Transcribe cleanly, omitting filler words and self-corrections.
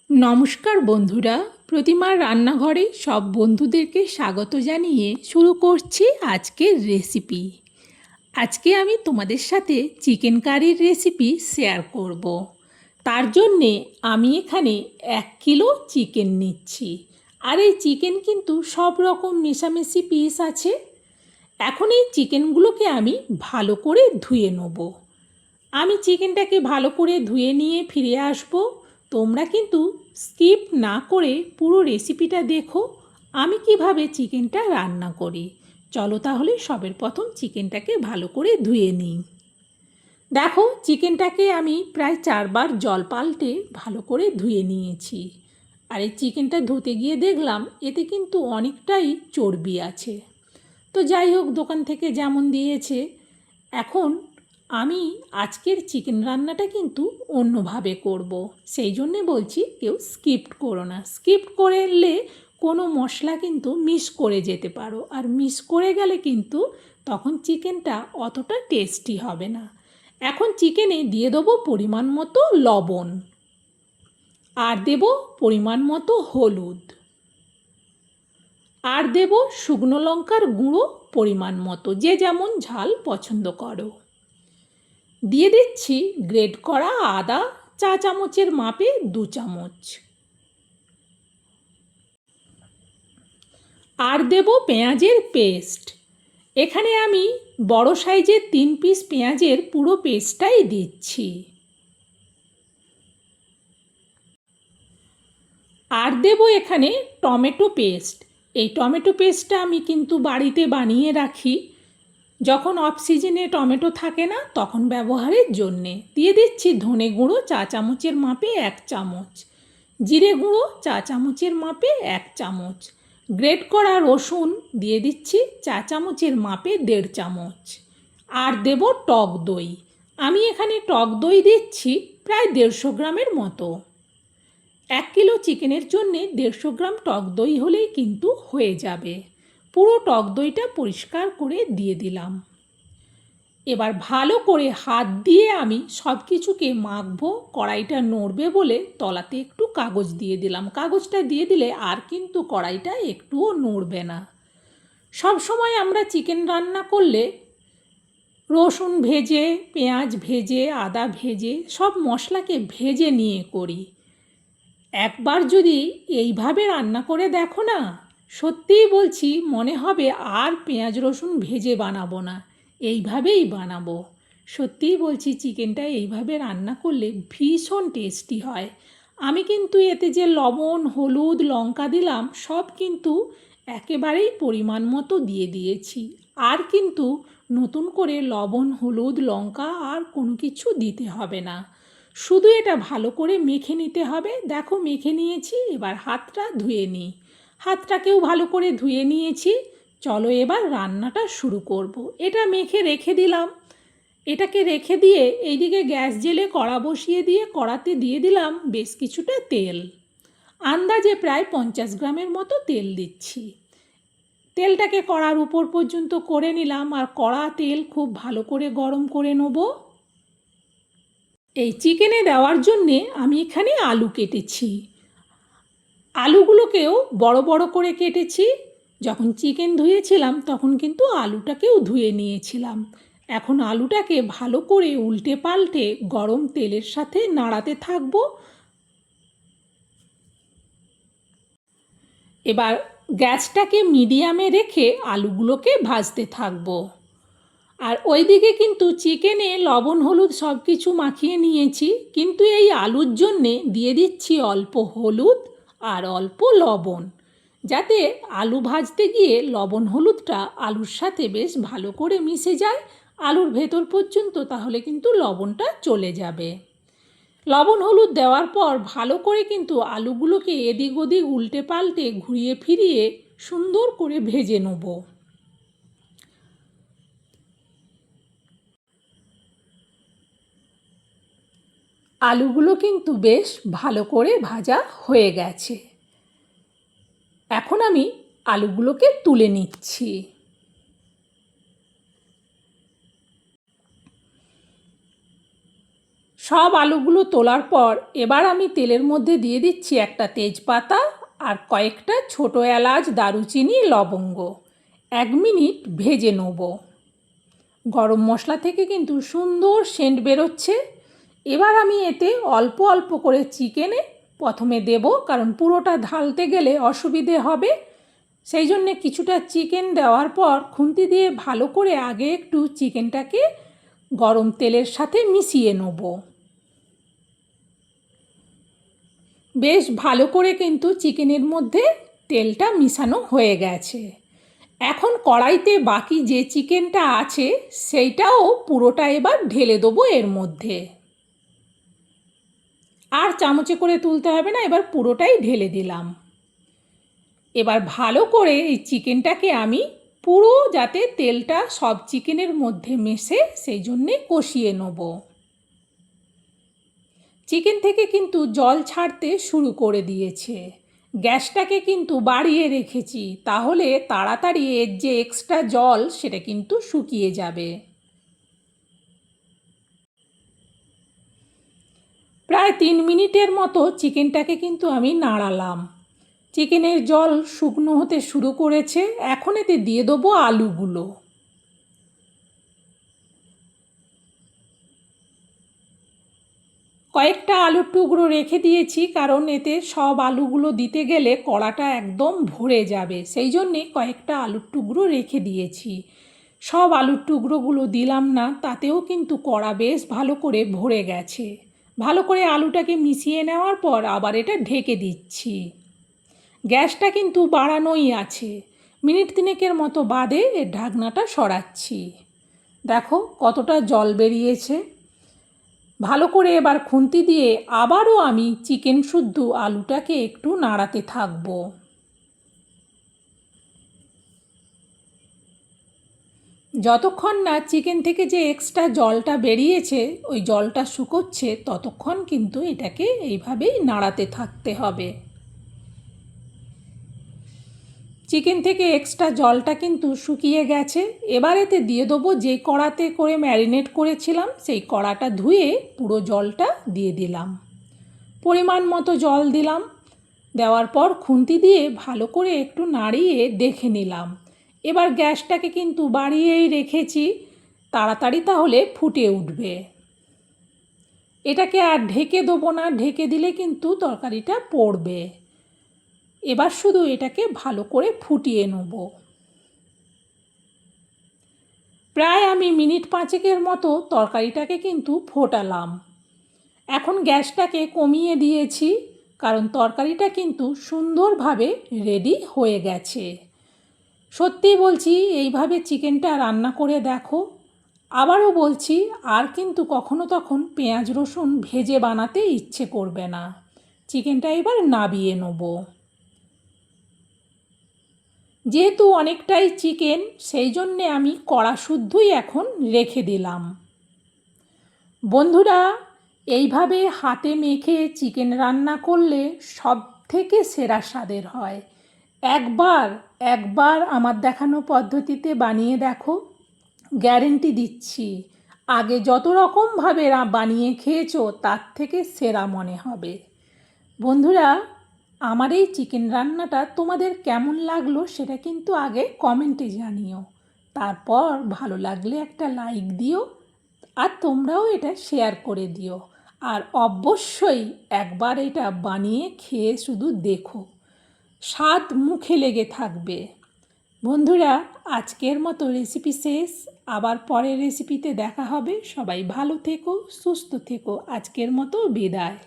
নমস্কার বন্ধুরা, প্রতিমার রান্নাঘরে সব বন্ধুদেরকে স্বাগত জানিয়ে শুরু করছি আজকের রেসিপি। আজকে আমি তোমাদের সাথে চিকেন কারির রেসিপি শেয়ার করব। তার জন্যে আমি এখানে 1 কিলো চিকেন নিচ্ছি। আর এই চিকেন কিন্তু সব রকম মেশামেশি পিস আছে। এখন এই চিকেনগুলোকে আমি ভালো করে ধুয়ে নেব। আমি চিকেনটাকে ভালো করে ধুয়ে নিয়ে ফিরে আসব। তোমরা কিন্তু স্কিপ না করে পুরো রেসিপিটা দেখো আমি কিভাবে চিকেনটা রান্না করি। চলো তাহলে সবের প্রথম চিকেনটাকে ভালো করে ধুয়ে নিই। দেখো, চিকেনটাকে আমি প্রায় 4 বার জল পাল্টে ভালো করে ধুয়ে নিয়েছি। আর এই চিকেনটা ধুতে গিয়ে দেখলাম এতে কিন্তু অনেকটাই চর্বি আছে। তো যাই হোক, দোকান থেকে যেমন দিয়েছে। এখন আমি আজকের চিকেন রান্নাটা কিন্তু অন্যভাবে করব। সেই জন্যে বলছি কেউ স্কিপ করো না। স্কিপ করলে কোনো মশলা কিন্তু মিস করে যেতে পারো, আর মিস করে গেলে কিন্তু তখন চিকেনটা অতটা টেস্টি হবে না। এখন চিকেনে দিয়ে দেবো পরিমাণ মতো লবণ, আর দেব পরিমাণ মতো হলুদ, আর দেব শুকনো লঙ্কার গুঁড়ো পরিমাণ মতো, যে যেমন ঝাল পছন্দ করো। দিয়ে দিচ্ছি গ্রেট করা আদা, 1 চা চামচের মাপে 2 চামচ। আর দেব পেঁয়াজের পেস্ট। এখানে আমি বড় সাইজের 3 পিস পেঁয়াজের পুরো পেস্টটাই দিচ্ছি। আর দেব এখানে টমেটো পেস্ট। এই টমেটো পেস্টটা আমি কিন্তু বাড়িতে বানিয়ে রাখি, যখন অফ সিজনে টমেটো থাকে না তখন ব্যবহারের জন্যে। দিয়ে দিচ্ছি ধনে গুঁড়ো 1 চা চামচের মাপে 1 চামচ, জিরে গুঁড়ো 1 চা চামচের মাপে 1 চামচ, গ্রেট করা রসুন দিয়ে দিচ্ছি 1 চা চামচের মাপে 1.5 চামচ। আর দেব টক দই। আমি এখানে টক দই দিচ্ছি প্রায় 150 গ্রামের মতো। 1 কিলো চিকেনের জন্যে 150 গ্রাম টক দই হলেই কিন্তু হয়ে যাবে। পুরো টক দইটা পরিষ্কার করে দিয়ে দিলাম। এবার ভালো করে হাত দিয়ে আমি সব কিছুকে মাখবো। কড়াইটা নড়বে বলে তলাতে একটু কাগজ দিয়ে দিলাম। কাগজটা দিয়ে দিলে আর কিন্তু কড়াইটা একটুও নড়বে না। সব সময় আমরা চিকেন রান্না করলে রসুন ভেজে, পেঁয়াজ ভেজে, আদা ভেজে, সব মশলাকে ভেজে নিয়ে করি। একবার যদি এইভাবে রান্না করে দেখো না, সত্যিই বলছি মনে হবে আর পেঁয়াজ রসুন ভেজে বানাবো না, এইভাবেই বানাবো। সত্যিই বলছি চিকেনটা এইভাবে রান্না করলে ভীষণ টেস্টি হয়। আমি কিন্তু এতে যে লবণ, হলুদ, লঙ্কা দিলাম সব কিন্তু একেবারেই পরিমাণ মতো দিয়ে দিয়েছি। আর কিন্তু নতুন করে লবণ, হলুদ, লঙ্কা আর কোনো কিছু দিতে হবে না। শুধু এটা ভালো করে মেখে নিতে হবে। দেখো মেখে নিয়েছি, এবার হাতটা ধুয়ে নিই। হাতটাকেও ভালো করে ধুয়ে নিয়েছি। চলো এবার রান্নাটা শুরু করব। এটা মেখে রেখে দিলাম। এটাকে রেখে দিয়ে এইদিকে গ্যাস জেলে কড়া বসিয়ে দিয়ে কড়াতে দিয়ে দিলাম বেশ কিছুটা তেল। আন্দাজে প্রায় 50 গ্রামের মতো তেল দিচ্ছি। তেলটাকে কড়ার উপর পর্যন্ত করে নিলাম, আর কড়া তেল খুব ভালো করে গরম করে নেব। এই চিকেনে দেওয়ার জন্যে আমি এখানে আলু কেটেছি। আলুগুলোকেও বড় বড় করে কেটেছি। যখন চিকেন ধুয়েছিলাম তখন কিন্তু আলুটাকেও ধুয়ে নিয়েছিলাম। এখন আলুটাকে ভালো করে উল্টে পাল্টে গরম তেলের সাথে নাড়াতে থাকবো। এবার গ্যাসটাকে মিডিয়ামে রেখে আলুগুলোকে ভাজতে থাকবো। আর ওইদিকে কিন্তু চিকেনে লবণ হলুদ সব কিছু মাখিয়ে নিয়েছি, কিন্তু এই আলুর জন্যে দিয়ে দিচ্ছি অল্প হলুদ আর অল্প লবণ, যাতে আলু ভাজতে গিয়ে লবণ হলুদটা আলুর সাথে বেশ ভালো করে মিশে যায় আলুর ভেতর পর্যন্ত, তাহলে কিন্তু লবণটা চলে যাবে। লবণ হলুদ দেওয়ার পর ভালো করে কিন্তু আলুগুলোকে এদিক ওদিক উল্টে পাল্টে ঘুরিয়ে ফিরিয়ে সুন্দর করে ভেজে নেব। আলুগুলো কিন্তু বেশ ভালো করে ভাজা হয়ে গেছে। এখন আমি আলুগুলোকে তুলে নিচ্ছি। সব আলুগুলো তোলার পর এবার আমি তেলের মধ্যে দিয়ে দিচ্ছি একটা তেজপাতা আর কয়েকটা ছোট এলাচ, দারুচিনি, লবঙ্গ। 1 মিনিট ভেজে নেব। গরম মশলা থেকে কিন্তু সুন্দর সেন্ট বেরোচ্ছে। এবার আমি এতে অল্প অল্প করে চিকেনে প্রথমে দেব, কারণ পুরোটা ঢালতে গেলে অসুবিধে হবে। সেই জন্যে কিছুটা চিকেন দেওয়ার পর খুন্তি দিয়ে ভালো করে আগে একটু চিকেনটাকে গরম তেলের সাথে মিশিয়ে নেব। বেশ ভালো করে কিন্তু চিকেনের মধ্যে তেলটা মিশানো হয়ে গেছে। এখন কড়াইতে বাকি যে চিকেনটা আছে সেইটাও পুরোটা এবার ঢেলে দেবো এর মধ্যে। আর চামচে করে তুলতে হবে না, এবার পুরোটাই ঢেলে দিলাম। এবার ভালো করে এই চিকেনটাকে আমি পুরো যাতে তেলটা সব চিকেনের মধ্যে মেশে সেই জন্যে কষিয়ে নেব। চিকেন থেকে কিন্তু জল ছাড়তে শুরু করে দিয়েছে। গ্যাসটাকে কিন্তু বাড়িয়ে রেখেছি, তাহলে তাড়াতাড়ি এর যে এক্সট্রা জল সেটা কিন্তু শুকিয়ে যাবে। প্রায় 3 মিনিটের মতো চিকেনটাকে কিন্তু আমি নাড়ালাম। চিকেনের জল শুকনো হতে শুরু করেছে। এখন এতে দিয়ে দেবো আলুগুলো। কয়েকটা আলুর টুকরো রেখে দিয়েছি, কারণ এতে সব আলুগুলো দিতে গেলে কড়াটা একদম ভরে যাবে, সেই জন্যে কয়েকটা আলুর টুকরো রেখে দিয়েছি। সব আলুর টুকরোগুলো দিলাম না, তাতেও কিন্তু কড়া বেশ ভালো করে ভরে গেছে। ভালো করে আলুটাকে মিশিয়ে নেওয়ার পর আবার এটা ঢেকে দিচ্ছি। গ্যাসটা কিন্তু বাড়ানোই আছে। মিনিট 3 মতো বাদে এর ঢাকনাটা সরাচ্ছি। দেখো কতটা জল বেরিয়েছে। ভালো করে এবার খুন্তি দিয়ে আবারও আমি চিকেন শুদ্ধ আলুটাকে একটু নাড়াতে থাকবো। যতক্ষণ না চিকেন থেকে যে এক্সট্রা জলটা বেরিয়েছে ওই জলটা শুকোচ্ছে, ততক্ষণ কিন্তু এটাকে এইভাবেই নাড়াতে থাকতে হবে। চিকেন থেকে এক্সট্রা জলটা কিন্তু শুকিয়ে গেছে। এবার এতে দিয়ে দেবো যে কড়াতে করে ম্যারিনেট করেছিলাম সেই কড়াটা ধুয়ে পুরো জলটা দিয়ে দিলাম। পরিমাণ মতো জল দিলাম। দেওয়ার পর খুন্তি দিয়ে ভালো করে একটু নাড়িয়ে দেখে নিলাম। এবার গ্যাসটাকে কিন্তু বাড়িয়েই রেখেছি, তাড়াতাড়ি তাহলে ফুটে উঠবে। এটাকে আর ঢেকে দেবো না, ঢেকে দিলে কিন্তু তরকারিটা পড়বে। এবার শুধু এটাকে ভালো করে ফুটিয়ে নেব। প্রায় আমি মিনিট 5 মতো তরকারিটাকে কিন্তু ফোটালাম। এখন গ্যাসটাকে কমিয়ে দিয়েছি, কারণ তরকারিটা কিন্তু সুন্দরভাবে রেডি হয়ে গেছে। সত্যি বলছি, এইভাবে চিকেনটা রান্না করে দেখো। আবারও বলছি, আর কিন্তু কখনো তখন পেঁয়াজ রসুন ভেজে বানাতে ইচ্ছে করবে না। চিকেনটা এবার নাবিয়ে নেব। যেহেতু অনেকটাই চিকেন, সেই জন্যে আমি কড়া শুদ্ধই এখন রেখে দিলাম। বন্ধুরা, এইভাবে হাতে মেখে চিকেন রান্না করলে সব থেকে সেরা স্বাদের হয়। একবার আমার দেখানো পদ্ধতিতে বানিয়ে দেখো, গ্যারেন্টি দিচ্ছি আগে যত রকমভাবে বানিয়ে খেয়েছো তার থেকে সেরা মনে হবে। বন্ধুরা, আমার এই চিকেন রান্নাটা তোমাদের কেমন লাগলো সেটা কিন্তু আগে কমেন্টে জানিও। তারপর ভালো লাগলে একটা লাইক দিও, আর তোমরাও এটা শেয়ার করে দিও। আর অবশ্যই একবার এটা বানিয়ে খেয়ে শুধু দেখো, স্বাদ মুখে লেগে থাকবে। বন্ধুরা, আজকের মতো রেসিপি শেষ। আবার পরের রেসিপিতে দেখা হবে। সবাই ভালো থেকো, সুস্থ থেকো। আজকের মতো বিদায়।